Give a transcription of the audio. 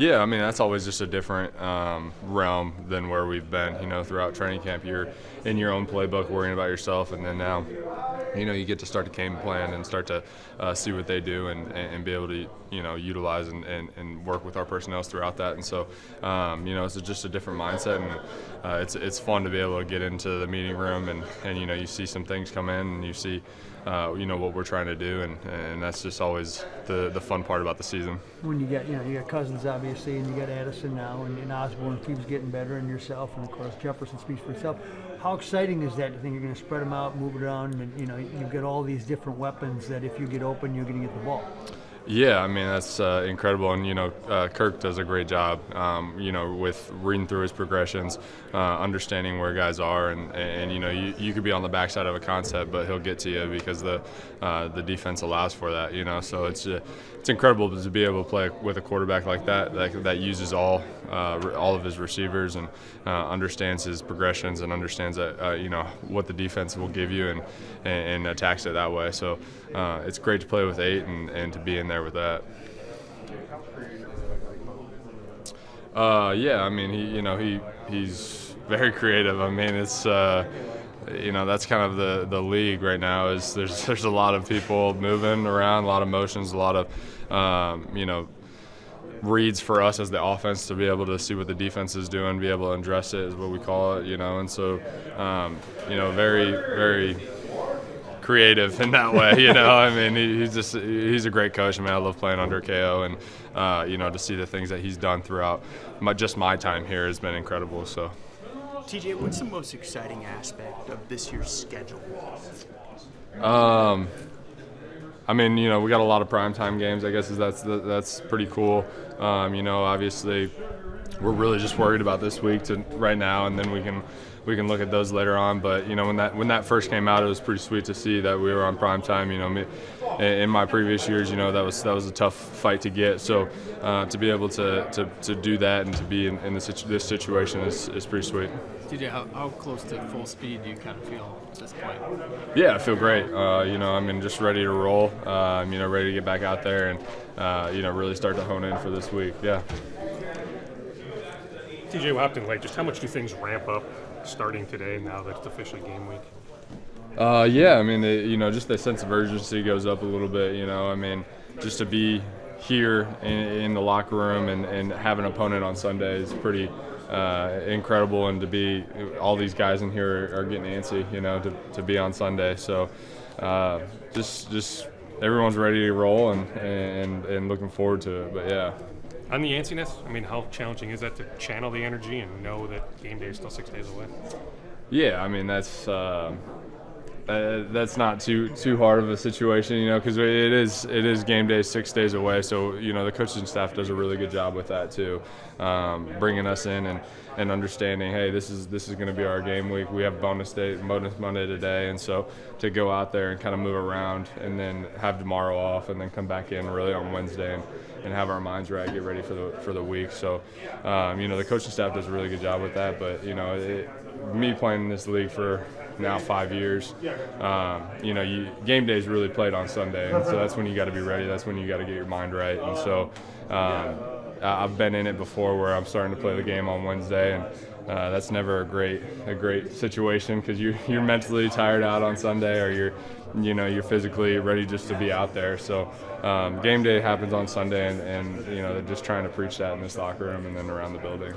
Yeah, I mean, that's always just a different realm than where we've been. Throughout training camp, you're in your own playbook worrying about yourself, and then now, you get to start to game plan and start to see what they do and be able to, utilize and work with our personnel throughout that. And so, it's just a different mindset, and it's fun to be able to get into the meeting room and you see some things come in and you see, what we're trying to do, and that's just always the fun part about the season. When you got Cousins obviously, and you got Addison now, and Osborne keeps getting better, and yourself, and of course Jefferson speaks for itself. How exciting is that? Do you think you're going to spread them out, move it around, and you've got all these different weapons that if you get open, you're going to get the ball? Yeah, I mean, that's incredible, and Kirk does a great job, with reading through his progressions, understanding where guys are, and you could be on the backside of a concept, but he'll get to you because the defense allows for that, so it's incredible to be able to play with a quarterback like that uses all of his receivers and understands his progressions and understands that what the defense will give you and attacks it that way. So it's great to play with 8 and to be in there with that. Yeah, I mean, he's very creative. I mean, it's that's kind of the league right now. Is there's a lot of people moving around, a lot of motions, a lot of reads for us as the offense to be able to see what the defense is doing, be able to address it is what we call it, and so very, very creative in that way, I mean, he's a great coach. I mean, I love playing under KO, and to see the things that he's done throughout my time here has been incredible. So TJ, what's the most exciting aspect of this year's schedule? I mean, we got a lot of primetime games. I guess that's pretty cool. Obviously, we're really just worried about this week right now, and then we can look at those later on. But when that first came out, it was pretty sweet to see that we were on primetime. In my previous years, that was a tough fight to get. So to be able to do that and to be in this situation is pretty sweet. TJ, how close to full speed do you kind of feel at this point? Yeah, I feel great. Just ready to roll. Ready to get back out there and really start to hone in for this week. Yeah. TJ, what happened late? Just how much do things ramp up starting today now that it's officially game week? Yeah, I mean, just the sense of urgency goes up a little bit. Just to be here in the locker room and have an opponent on Sunday is pretty incredible, and to be all these guys in here are getting antsy, to be on Sunday. So just everyone's ready to roll and looking forward to it. But yeah. On the antsiness, I mean, how challenging is that to channel the energy and know that game day is still 6 days away? Yeah, I mean, that's not too hard of a situation, because it is game day 6 days away. So the coaching staff does a really good job with that too, bringing us in and understanding, hey, this is going to be our game week. We have bonus Monday today, and so to go out there and kind of move around and then have tomorrow off and then come back in really on Wednesday and have our minds right, get ready for the week. So the coaching staff does a really good job with that. But me playing in this league for now 5 years, game day is really played on Sunday, and so that's when you got to be ready. That's when you got to get your mind right. And so I've been in it before where I'm starting to play the game on Wednesday, and that's never a great situation because you're mentally tired out on Sunday, or you're physically ready just to be out there. So game day happens on Sunday, and they're just trying to preach that in this locker room and then around the building.